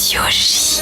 Radio J.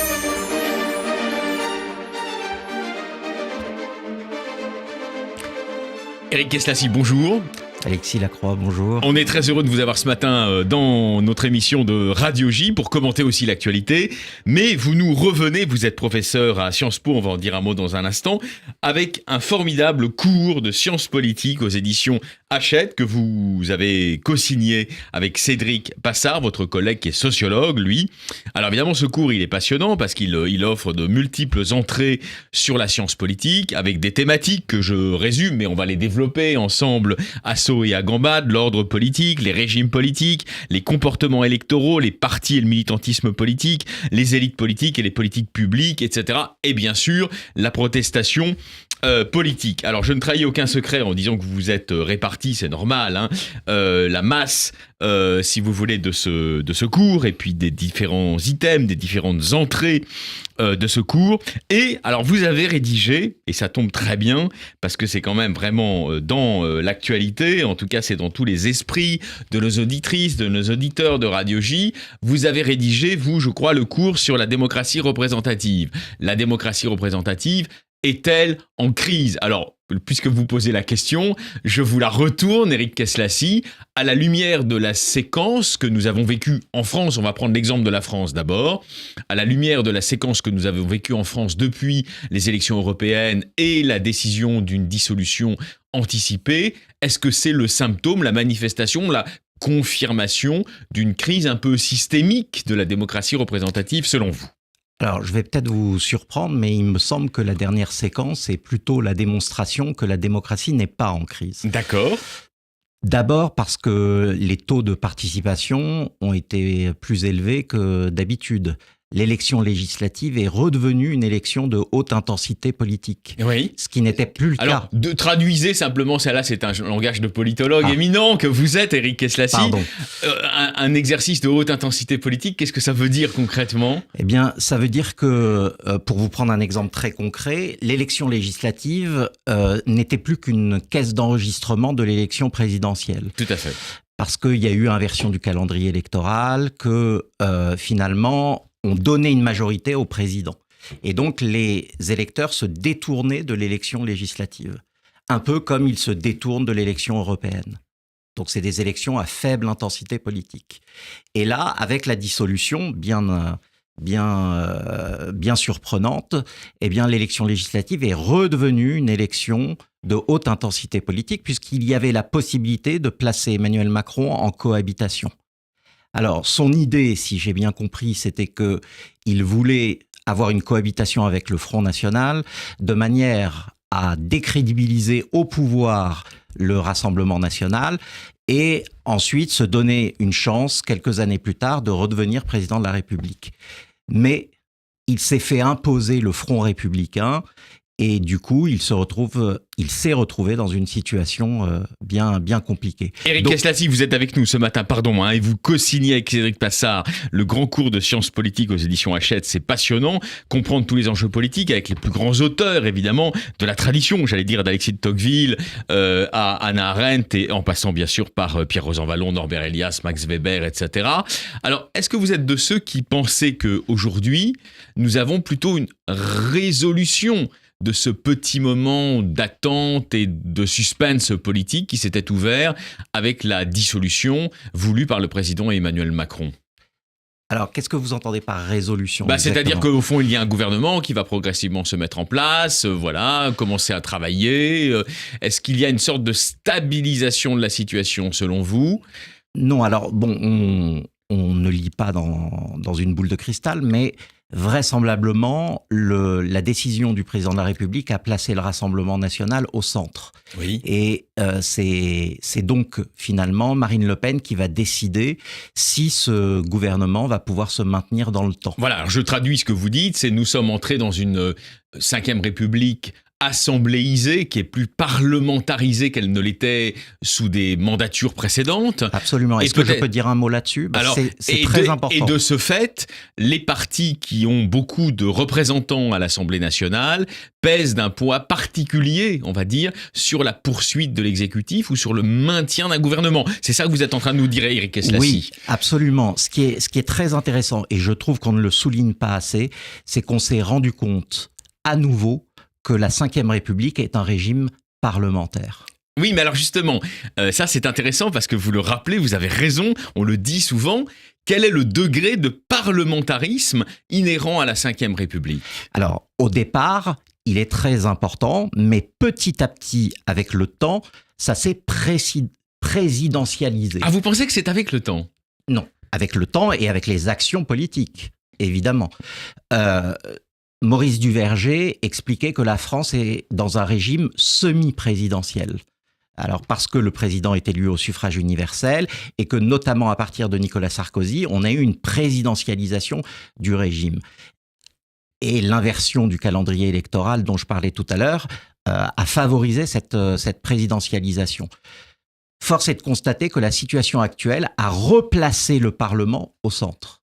Éric Keslassi, bonjour. Alexis Lacroix, bonjour. On est très heureux de vous avoir ce matin dans notre émission de Radio J pour commenter aussi l'actualité. Mais vous nous revenez, vous êtes professeur à Sciences Po, on va en dire un mot dans un instant, avec un formidable cours de sciences politiques aux éditions Hachette que vous avez co-signé avec Cédric Passard, votre collègue qui est sociologue, lui. Alors évidemment, ce cours, il est passionnant parce qu'il offre de multiples entrées sur la science politique avec des thématiques que je résume, mais on va les développer ensemble à saut et à gambade, l'ordre politique, les régimes politiques, les comportements électoraux, les partis et le militantisme politique, les élites politiques et les politiques publiques, etc. Et bien sûr, la protestation politique. Alors, je ne trahis aucun secret en disant que vous êtes répartis, c'est normal, hein, la masse, si vous voulez, de ce cours, et puis des différents items, des différentes entrées de ce cours. Et alors, vous avez rédigé, et ça tombe très bien, parce que c'est quand même vraiment dans l'actualité, en tout cas, c'est dans tous les esprits de nos auditrices, de nos auditeurs de Radio J, vous avez rédigé, vous, je crois, le cours sur la démocratie représentative. La démocratie représentative est-elle en crise ? Alors, puisque vous posez la question, je vous la retourne, Éric Keslassi, à la lumière de la séquence que nous avons vécue en France. On va prendre l'exemple de la France d'abord. À la lumière de la séquence que nous avons vécue en France depuis les élections européennes et la décision d'une dissolution anticipée, est-ce que c'est le symptôme, la manifestation, la confirmation d'une crise un peu systémique de la démocratie représentative selon vous ? Alors, je vais peut-être vous surprendre, mais il me semble que la dernière séquence est plutôt la démonstration que la démocratie n'est pas en crise. D'accord. D'abord parce que les taux de participation ont été plus élevés que d'habitude. L'élection législative est redevenue une élection de haute intensité politique. Oui. Ce qui n'était plus le Alors, cas. Traduisez simplement, celle-là, c'est un langage de politologue éminent que vous êtes, Éric Keslassi. Pardon. Un exercice de haute intensité politique, qu'est-ce que ça veut dire concrètement ? Eh bien, ça veut dire que, pour vous prendre un exemple très concret, l'élection législative n'était plus qu'une caisse d'enregistrement de l'élection présidentielle. Tout à fait. Parce qu'il y a eu inversion du calendrier électoral, que finalement, on donnait une majorité au président. Et donc, les électeurs se détournaient de l'élection législative. Un peu comme ils se détournent de l'élection européenne. Donc, c'est des élections à faible intensité politique. Et là, avec la dissolution bien surprenante, eh bien, l'élection législative est redevenue une élection de haute intensité politique, puisqu'il y avait la possibilité de placer Emmanuel Macron en cohabitation. Alors, son idée, si j'ai bien compris, c'était qu'il voulait avoir une cohabitation avec le Front National de manière à décrédibiliser au pouvoir le Rassemblement National et ensuite se donner une chance, quelques années plus tard, de redevenir président de la République. Mais il s'est fait imposer le Front républicain et du coup, il s'est retrouvé dans une situation bien compliquée. Éric Keslassi, vous êtes avec nous ce matin, pardon, et vous co-signez avec Cédric Passard le grand cours de sciences politiques aux éditions Hachette. C'est passionnant, comprendre tous les enjeux politiques avec les plus grands auteurs, évidemment, de la tradition, j'allais dire, d'Alexis de Tocqueville à Hannah Arendt, et en passant bien sûr par Pierre Rosanvallon, Norbert Elias, Max Weber, etc. Alors, est-ce que vous êtes de ceux qui pensaient qu'aujourd'hui, nous avons plutôt une résolution de ce petit moment d'attente et de suspense politique qui s'était ouvert avec la dissolution voulue par le président Emmanuel Macron? Alors, qu'est-ce que vous entendez par résolution ? C'est-à-dire qu'au fond, il y a un gouvernement qui va progressivement se mettre en place, commencer à travailler. Est-ce qu'il y a une sorte de stabilisation de la situation, selon vous ? Non, alors, bon, on ne lit pas dans une boule de cristal, mais vraisemblablement, la décision du président de la République a placé le Rassemblement national au centre. Oui. Et c'est donc finalement Marine Le Pen qui va décider si ce gouvernement va pouvoir se maintenir dans le temps. Voilà, alors je traduis ce que vous dites, c'est nous sommes entrés dans une 5e République assembléisée, qui est plus parlementarisée qu'elle ne l'était sous des mandatures précédentes. Absolument. Est-ce que je peux dire un mot là-dessus ? Alors, c'est très important. Et de ce fait, les partis qui ont beaucoup de représentants à l'Assemblée nationale pèsent d'un poids particulier, on va dire, sur la poursuite de l'exécutif ou sur le maintien d'un gouvernement. C'est ça que vous êtes en train de nous dire, Éric Eslacy. Oui, absolument. Ce qui est très intéressant, et je trouve qu'on ne le souligne pas assez, c'est qu'on s'est rendu compte à nouveau que la Ve République est un régime parlementaire. Oui, mais alors justement, ça c'est intéressant parce que vous le rappelez, vous avez raison, on le dit souvent. Quel est le degré de parlementarisme inhérent à la Ve République ? Alors, au départ, il est très important, mais petit à petit, avec le temps, ça s'est présidentialisé. Ah, vous pensez que c'est avec le temps ? Non, avec le temps et avec les actions politiques, évidemment. Maurice Duverger expliquait que la France est dans un régime semi-présidentiel. Alors, parce que le président est élu au suffrage universel et que, notamment à partir de Nicolas Sarkozy, on a eu une présidentialisation du régime. Et l'inversion du calendrier électoral dont je parlais tout à l'heure a favorisé cette présidentialisation. Force est de constater que la situation actuelle a replacé le Parlement au centre,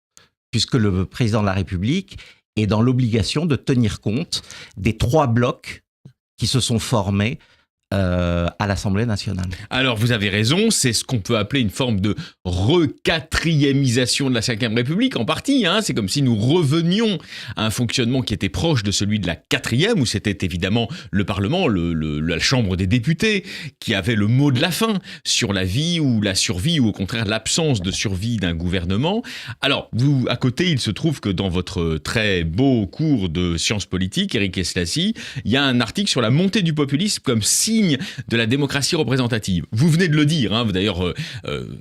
puisque le président de la République est dans l'obligation de tenir compte des 3 blocs qui se sont formés à l'Assemblée nationale. Alors, vous avez raison, c'est ce qu'on peut appeler une forme de requatriémisation de la Ve République, en partie. C'est comme si nous revenions à un fonctionnement qui était proche de celui de la 4e, où c'était évidemment le Parlement, la Chambre des députés, qui avait le mot de la fin sur la vie ou la survie, ou au contraire l'absence de survie d'un gouvernement. Alors, vous, à côté, il se trouve que dans votre très beau cours de sciences politiques, Éric Eslacy, il y a un article sur la montée du populisme comme signe de la démocratie représentative. Vous venez de le dire, d'ailleurs,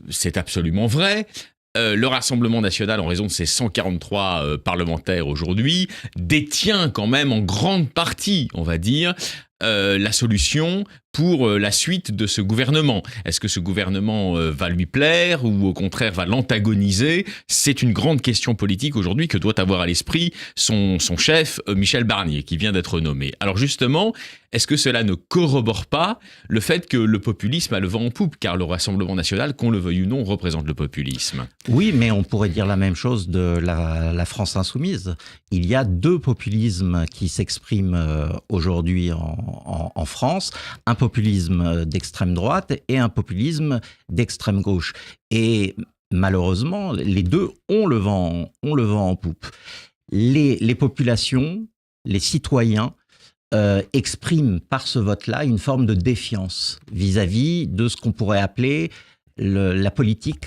c'est absolument vrai. Le Rassemblement national, en raison de ses 143 parlementaires aujourd'hui, détient quand même en grande partie, on va dire, la solution pour la suite de ce gouvernement. Est-ce que ce gouvernement va lui plaire ou au contraire va l'antagoniser ? C'est une grande question politique aujourd'hui que doit avoir à l'esprit son chef, Michel Barnier, qui vient d'être nommé. Alors justement, est-ce que cela ne corrobore pas le fait que le populisme a le vent en poupe ? Car le Rassemblement national, qu'on le veuille ou non, représente le populisme. Oui, mais on pourrait dire la même chose de la France insoumise. Il y a 2 populismes qui s'expriment aujourd'hui en France. Un populisme d'extrême droite et un populisme d'extrême gauche. Et malheureusement, les 2 ont le vent en poupe. Les populations, les citoyens expriment par ce vote-là une forme de défiance vis-à-vis de ce qu'on pourrait appeler la politique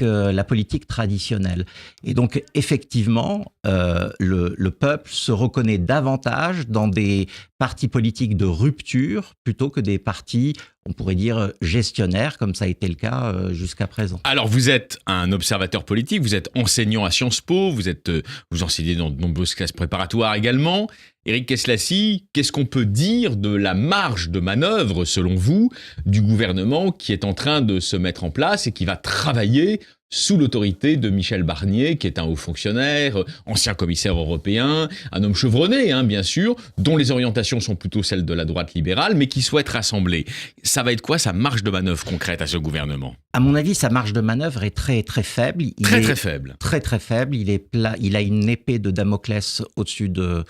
traditionnelle. Et donc, effectivement, le peuple se reconnaît davantage dans des partis politiques de rupture plutôt que des partis, on pourrait dire, gestionnaires, comme ça a été le cas jusqu'à présent. Alors, vous êtes un observateur politique, vous êtes enseignant à Sciences Po, vous enseignez dans de nombreuses classes préparatoires également. Éric Eslacy, qu'est-ce qu'on peut dire de la marge de manœuvre, selon vous, du gouvernement qui est en train de se mettre en place et qui va travailler sous l'autorité de Michel Barnier, qui est un haut fonctionnaire, ancien commissaire européen, un homme chevronné, bien sûr, dont les orientations sont plutôt celles de la droite libérale, mais qui souhaite rassembler. Ça va être quoi sa marge de manœuvre concrète à ce gouvernement ? À mon avis, sa marge de manœuvre est très très faible. Très faible. Très très faible. Il a une épée de Damoclès au-dessus de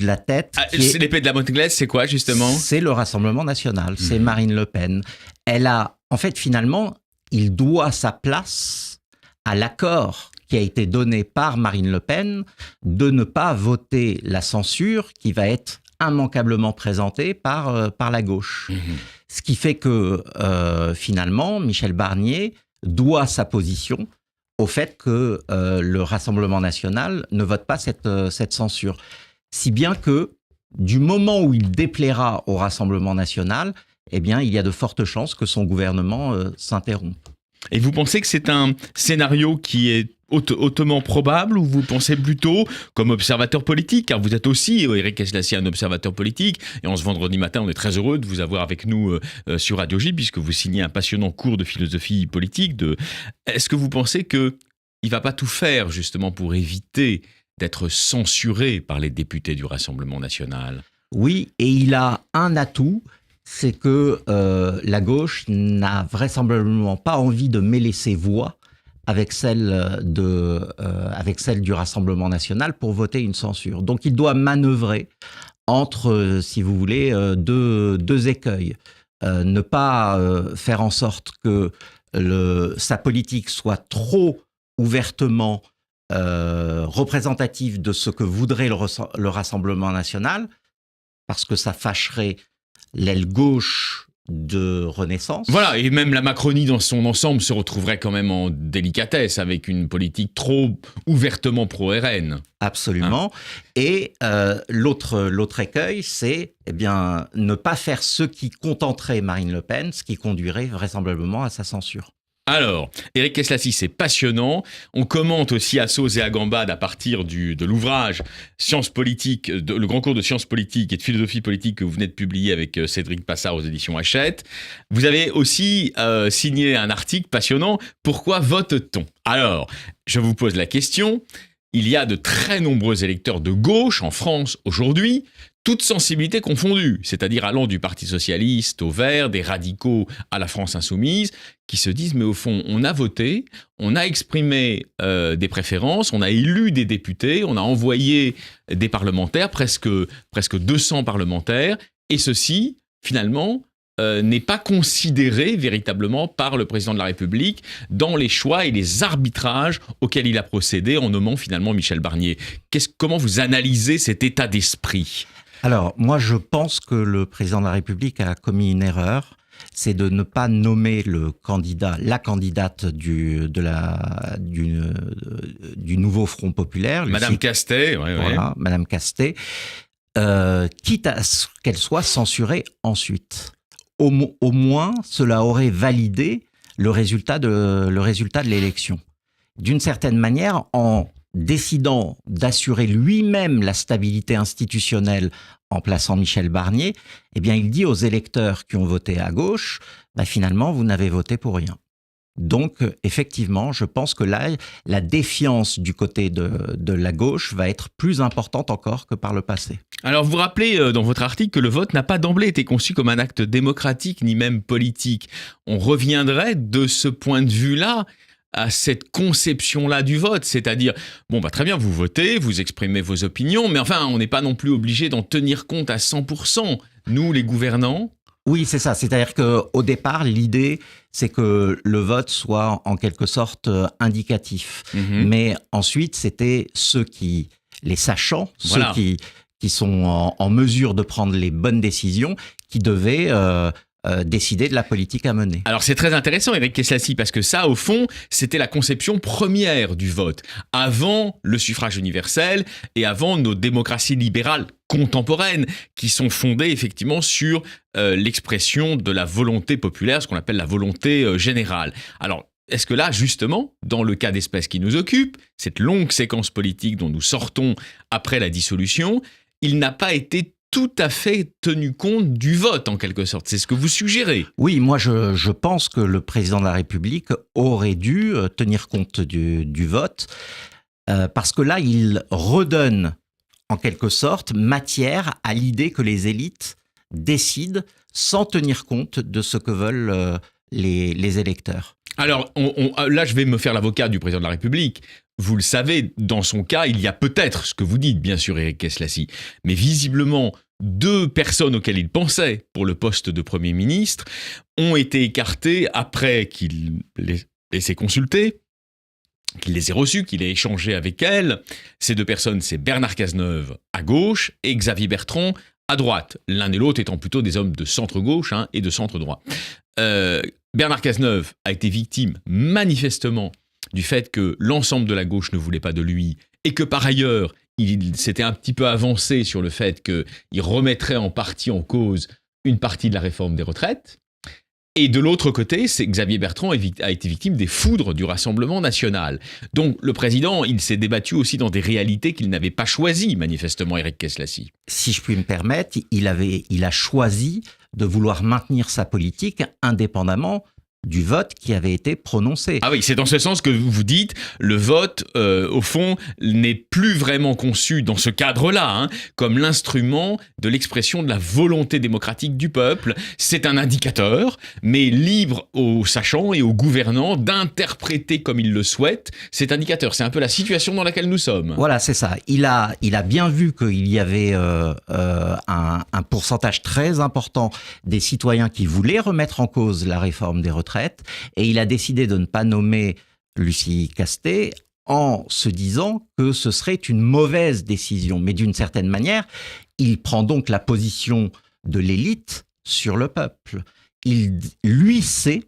la tête. L'épée de Damoclès, c'est quoi justement ? C'est le Rassemblement national, c'est Marine Le Pen. Elle a, en fait, finalement, il doit sa place à l'accord qui a été donné par Marine Le Pen de ne pas voter la censure qui va être immanquablement présentée par la gauche. Ce qui fait que, finalement, Michel Barnier doit sa position au fait que le Rassemblement national ne vote pas cette censure. Si bien que, du moment où il déplaira au Rassemblement national, eh bien, il y a de fortes chances que son gouvernement s'interrompe. Et vous pensez que c'est un scénario qui est hautement probable, ou vous pensez plutôt comme observateur politique, car vous êtes aussi, Éric Eslacy, un observateur politique, et en ce vendredi matin, on est très heureux de vous avoir avec nous sur Radio J, puisque vous signez un passionnant cours de philosophie politique. Est-ce que vous pensez qu'il ne va pas tout faire justement pour éviter d'être censuré par les députés du Rassemblement national ? Oui, et il a un atout, c'est que la gauche n'a vraisemblablement pas envie de mêler ses voix avec celle du Rassemblement national pour voter une censure. Donc il doit manœuvrer entre, si vous voulez, deux écueils. Ne pas faire en sorte que sa politique soit trop ouvertement représentative de ce que voudrait le Rassemblement national, parce que ça fâcherait l'aile gauche de Renaissance. Voilà, et même la Macronie dans son ensemble se retrouverait quand même en délicatesse avec une politique trop ouvertement pro-RN. Absolument. Et l'autre écueil, c'est ne pas faire ce qui contenterait Marine Le Pen, ce qui conduirait vraisemblablement à sa censure. Alors, Éric Keslacy, c'est passionnant. On commente aussi à sauce et à gambade à partir de l'ouvrage Sciences politiques, le grand cours de sciences politiques et de philosophie politique que vous venez de publier avec Cédric Passard aux éditions Hachette. Vous avez aussi signé un article passionnant. Pourquoi vote-t-on ? Alors, je vous pose la question. Il y a de très nombreux électeurs de gauche en France aujourd'hui, toutes sensibilités confondues, c'est-à-dire allant du Parti socialiste aux Verts, des radicaux à la France insoumise, qui se disent, mais au fond, on a voté, on a exprimé des préférences, on a élu des députés, on a envoyé des parlementaires, presque 200 parlementaires, et ceci, finalement, n'est pas considéré véritablement par le président de la République dans les choix et les arbitrages auxquels il a procédé en nommant finalement Michel Barnier. Comment vous analysez cet état d'esprit ? Alors, moi, je pense que le président de la République a commis une erreur, c'est de ne pas nommer la candidate du nouveau Front populaire. Madame Castet, voilà, Madame Castet, quitte à ce qu'elle soit censurée ensuite. Au moins, cela aurait validé le résultat de l'élection. D'une certaine manière, en décidant d'assurer lui-même la stabilité institutionnelle en plaçant Michel Barnier, eh bien, il dit aux électeurs qui ont voté à gauche, finalement, vous n'avez voté pour rien. Donc, effectivement, je pense que là, la défiance du côté de la gauche va être plus importante encore que par le passé. Alors, vous rappelez dans votre article que le vote n'a pas d'emblée été conçu comme un acte démocratique ni même politique. On reviendrait de ce point de vue-là à cette conception-là du vote, c'est-à-dire, très bien, vous votez, vous exprimez vos opinions, mais enfin, on n'est pas non plus obligé d'en tenir compte à 100%, nous, les gouvernants. Oui, c'est ça, c'est-à-dire qu'au départ, l'idée, c'est que le vote soit en quelque sorte indicatif. Mais ensuite, c'était les sachants, voilà. Ceux qui sont en mesure de prendre les bonnes décisions, qui devaient décider de la politique à mener. Alors c'est très intéressant, Éric Keslacy, parce que ça, au fond, c'était la conception première du vote, avant le suffrage universel et avant nos démocraties libérales contemporaines, qui sont fondées effectivement sur l'expression de la volonté populaire, ce qu'on appelle la volonté générale. Alors, est-ce que là, justement, dans le cas d'espèce qui nous occupe, cette longue séquence politique dont nous sortons après la dissolution, il n'a pas été tout à fait tenu compte du vote, en quelque sorte. C'est ce que vous suggérez. Oui, moi, je pense que le président de la République aurait dû tenir compte du vote, parce que là, il redonne, en quelque sorte, matière à l'idée que les élites décident sans tenir compte de ce que veulent les électeurs. Alors, là, je vais me faire l'avocat du président de la République. Vous le savez, dans son cas, il y a peut-être ce que vous dites, bien sûr, Éric Keslacy, mais visiblement, 2 personnes auxquelles il pensait pour le poste de Premier ministre ont été écartées après qu'il les ait consultées, qu'il les ait reçues, qu'il ait échangé avec elles. Ces 2 personnes, c'est Bernard Cazeneuve à gauche et Xavier Bertrand à droite, l'un et l'autre étant plutôt des hommes de centre-gauche et de centre-droit. Bernard Cazeneuve a été victime manifestement du fait que l'ensemble de la gauche ne voulait pas de lui et que par ailleurs, il s'était un petit peu avancé sur le fait qu'il remettrait en partie en cause une partie de la réforme des retraites. Et de l'autre côté, c'est Xavier Bertrand a été victime des foudres du Rassemblement national. Donc le président, il s'est débattu aussi dans des réalités qu'il n'avait pas choisies, manifestement, Éric Keslacy. Si je puis me permettre, il a choisi de vouloir maintenir sa politique indépendamment du vote qui avait été prononcé. Ah oui, c'est dans ce sens que vous dites, le vote, au fond, n'est plus vraiment conçu dans ce cadre-là, comme l'instrument de l'expression de la volonté démocratique du peuple. C'est un indicateur, mais libre aux sachants et aux gouvernants d'interpréter comme ils le souhaitent cet indicateur. C'est un peu la situation dans laquelle nous sommes. Voilà, c'est ça. Il a bien vu qu'il y avait un pourcentage très important des citoyens qui voulaient remettre en cause la réforme des retraites, et il a décidé de ne pas nommer Lucie Castet en se disant que ce serait une mauvaise décision. Mais d'une certaine manière, il prend donc la position de l'élite sur le peuple. Il, lui, sait,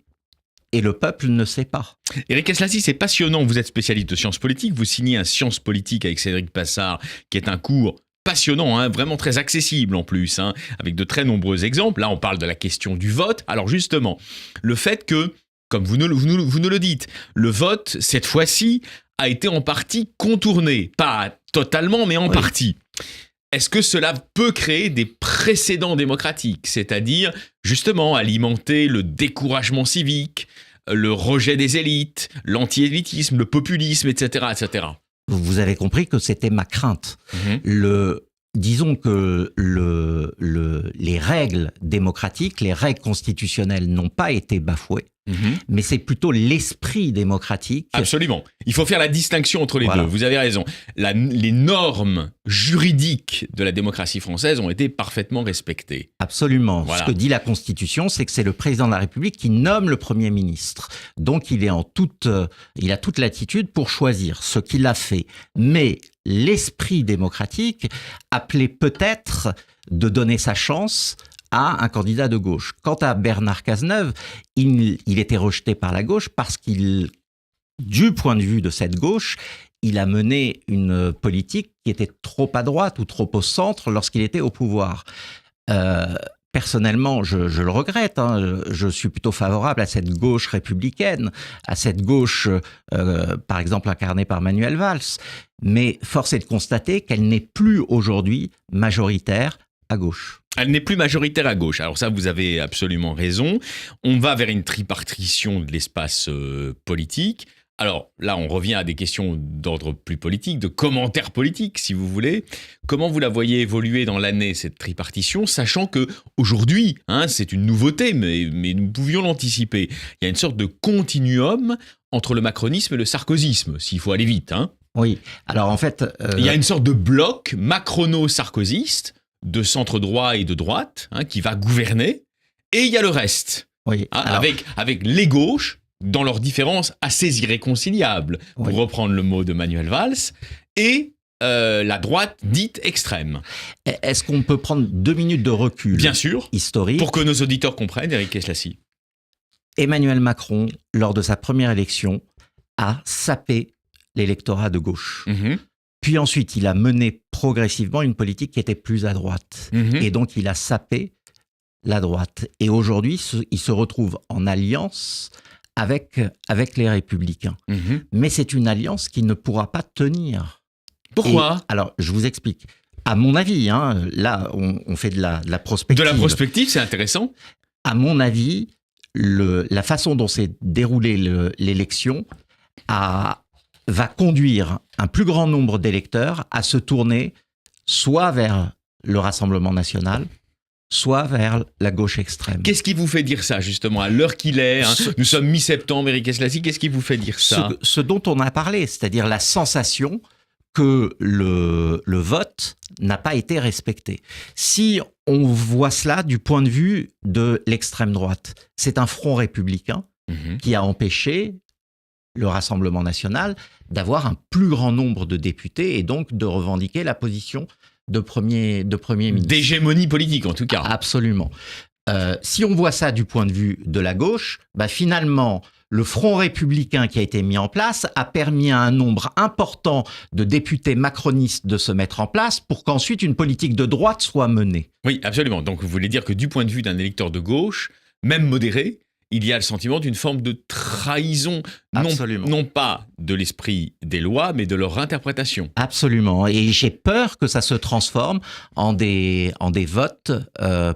et le peuple ne sait pas. Éric Eslassi, c'est passionnant. Vous êtes spécialiste de sciences politiques. Vous signez un Sciences politiques avec Cédric Passard, qui est un cours passionnant, vraiment très accessible en plus, avec de très nombreux exemples. Là, on parle de la question du vote. Alors justement, le fait que, comme vous nous le dites, le vote, cette fois-ci, a été en partie contourné. Pas totalement, mais en partie. Est-ce que cela peut créer des précédents démocratiques, c'est-à-dire justement alimenter le découragement civique, le rejet des élites, l'anti-élitisme, le populisme, etc., etc. Vous avez compris que c'était ma crainte. Disons que les règles démocratiques, les règles constitutionnelles n'ont pas été bafouées, mais c'est plutôt l'esprit démocratique. Absolument. Il faut faire la distinction entre les deux. Vous avez raison. Les normes juridiques de la démocratie française ont été parfaitement respectées. Absolument. Voilà. Ce que dit la Constitution, c'est que c'est le président de la République qui nomme le Premier ministre. Donc il a toute latitude pour choisir ce qu'il a fait. Mais l'esprit démocratique appelait peut-être de donner sa chance à un candidat de gauche. Quant à Bernard Cazeneuve, il était rejeté par la gauche parce qu'il, du point de vue de cette gauche, il a mené une politique qui était trop à droite ou trop au centre lorsqu'il était au pouvoir. Personnellement, je le regrette. Je suis plutôt favorable à cette gauche républicaine, à cette gauche, par exemple, incarnée par Manuel Valls. Mais force est de constater qu'elle n'est plus aujourd'hui majoritaire à gauche. Elle n'est plus majoritaire à gauche. Alors ça, vous avez absolument raison. On va vers une tripartition de l'espace politique. Alors là, on revient à des questions d'ordre plus politique, de commentaires politiques, si vous voulez. Comment vous la voyez évoluer dans l'année, cette tripartition, sachant que aujourd'hui, c'est une nouveauté, mais nous pouvions l'anticiper. Il y a une sorte de continuum entre le macronisme et le sarkozysme, s'il faut aller vite. Oui, alors en fait... Il y a une sorte de bloc macrono-sarkozyste, de centre-droit et de droite, qui va gouverner, et il y a le reste, avec les gauches, dans leurs différences assez irréconciliables, pour reprendre le mot de Manuel Valls, et la droite dite extrême. Est-ce qu'on peut prendre 2 minutes de recul? Bien sûr, historique, pour que nos auditeurs comprennent, Éric Eslassi. Emmanuel Macron, lors de sa première élection, a sapé l'électorat de gauche. Puis ensuite, il a mené progressivement une politique qui était plus à droite. Et donc, il a sapé la droite. Et aujourd'hui, il se retrouve en alliance avec les Républicains. Mais c'est une alliance qui ne pourra pas tenir. Pourquoi ? Alors, je vous explique. À mon avis, là, on fait de la prospective. De la prospective, c'est intéressant. À mon avis, la façon dont s'est déroulée l'élection va conduire un plus grand nombre d'électeurs à se tourner soit vers le Rassemblement national, soit vers la gauche extrême. Qu'est-ce qui vous fait dire ça, justement, à l'heure qu'il est Nous sommes mi-septembre, Éric Eslassi, qu'est-ce qui vous fait dire ça ? Ce dont on a parlé, c'est-à-dire la sensation que le vote n'a pas été respecté. Si on voit cela du point de vue de l'extrême droite, c'est un front républicain qui a empêché le Rassemblement national d'avoir un plus grand nombre de députés et donc de revendiquer la position de premier ministre. D'hégémonie politique, en tout cas. Absolument. Si on voit ça du point de vue de la gauche, finalement, le Front républicain qui a été mis en place a permis à un nombre important de députés macronistes de se mettre en place pour qu'ensuite une politique de droite soit menée. Oui, absolument. Donc vous voulez dire que du point de vue d'un électeur de gauche, même modéré, il y a le sentiment d'une forme de trahison, non pas de l'esprit des lois, mais de leur interprétation. Absolument. Et j'ai peur que ça se transforme en des votes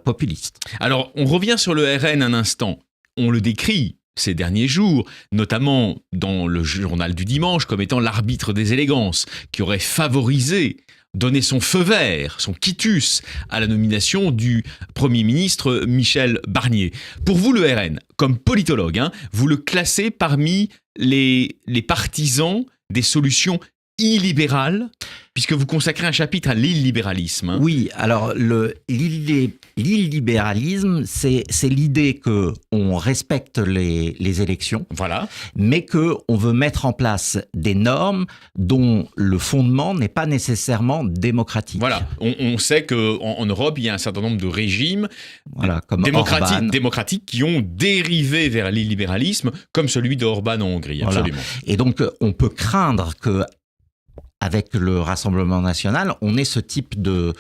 populistes. Alors, on revient sur le RN un instant. On le décrit ces derniers jours, notamment dans le journal du dimanche, comme étant l'arbitre des élégances, qui aurait favorisé, donné son feu vert, son quitus à la nomination du Premier ministre Michel Barnier. Pour vous, le RN, comme politologue, vous le classez parmi les partisans des solutions illibérales, puisque vous consacrez un chapitre à l'illibéralisme. Oui, alors l'illibéralisme, c'est l'idée qu'on respecte les élections, voilà, mais qu'on veut mettre en place des normes dont le fondement n'est pas nécessairement démocratique. Voilà, on sait qu'en Europe, il y a un certain nombre de régimes comme démocratiques qui ont dérivé vers l'illibéralisme, comme celui d'Orban en Hongrie, absolument. Et donc, on peut craindre que avec le Rassemblement national, on ait ce type de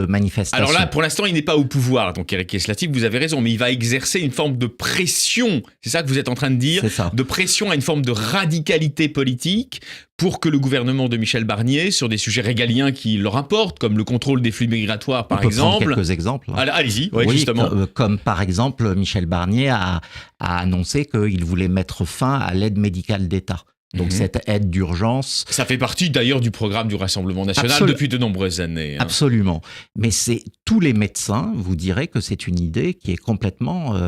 manifestation. Alors là, pour l'instant, il n'est pas au pouvoir, donc Éric Kieslati, vous avez raison, mais il va exercer une forme de pression, c'est ça que vous êtes en train de dire, de pression à une forme de radicalité politique pour que le gouvernement de Michel Barnier, sur des sujets régaliens qui leur importent, comme le contrôle des flux migratoires, par exemple... On peut prendre quelques exemples. Allez-y, oui, justement. Comme par exemple, Michel Barnier a annoncé qu'il voulait mettre fin à l'aide médicale d'État. Donc cette aide d'urgence... Ça fait partie d'ailleurs du programme du Rassemblement national depuis de nombreuses années. Absolument. Mais tous les médecins vous diraient que c'est une idée qui est complètement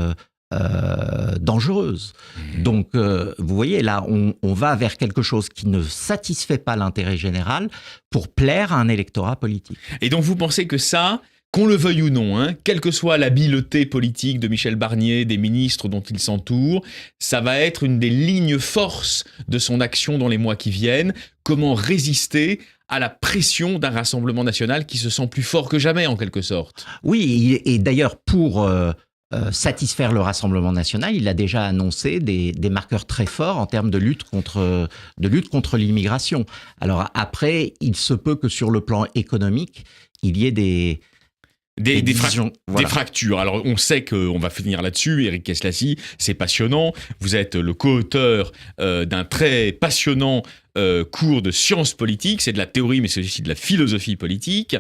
dangereuse. Donc vous voyez, là, on va vers quelque chose qui ne satisfait pas l'intérêt général pour plaire à un électorat politique. Et donc vous pensez que ça... Qu'on le veuille ou non, quelle que soit l'habileté politique de Michel Barnier, des ministres dont il s'entoure, ça va être une des lignes forces de son action dans les mois qui viennent. Comment résister à la pression d'un Rassemblement national qui se sent plus fort que jamais, en quelque sorte. Oui, et d'ailleurs, pour satisfaire le Rassemblement national, il a déjà annoncé des marqueurs très forts en termes de lutte contre l'immigration. Alors après, il se peut que sur le plan économique, il y ait des fractures. Alors, on sait qu'on va finir là-dessus. Éric Kieslati, c'est passionnant. Vous êtes le co-auteur d'un très passionnant cours de sciences politiques. C'est de la théorie, mais c'est aussi de la philosophie politique.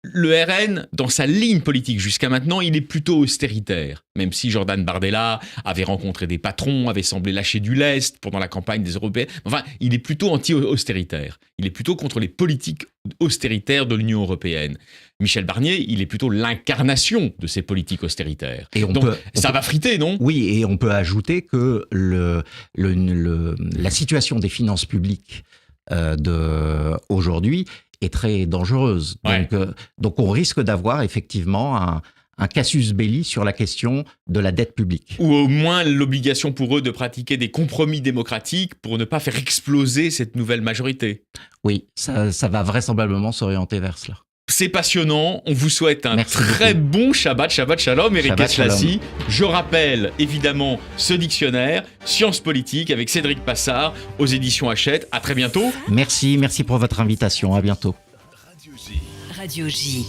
Le RN, dans sa ligne politique jusqu'à maintenant, il est plutôt austéritaire. Même si Jordan Bardella avait rencontré des patrons, avait semblé lâcher du lest pendant la campagne des Européennes. Enfin, il est plutôt anti-austéritaire. Il est plutôt contre les politiques austéritaires de l'Union européenne. Michel Barnier, il est plutôt l'incarnation de ces politiques austéritaires. Et ça va friter, non ? Oui, et on peut ajouter que la situation des finances publiques aujourd'hui est très dangereuse. Ouais. Donc on risque d'avoir effectivement un casus belli sur la question de la dette publique. Ou au moins l'obligation pour eux de pratiquer des compromis démocratiques pour ne pas faire exploser cette nouvelle majorité. Oui, ça va vraisemblablement s'orienter vers cela. C'est passionnant, on vous souhaite un très bon Shabbat Shalom, Éric Kieslati. Je rappelle évidemment ce dictionnaire, Sciences politiques avec Cédric Passard aux éditions Hachette. À très bientôt. Merci pour votre invitation, à bientôt. Radio J.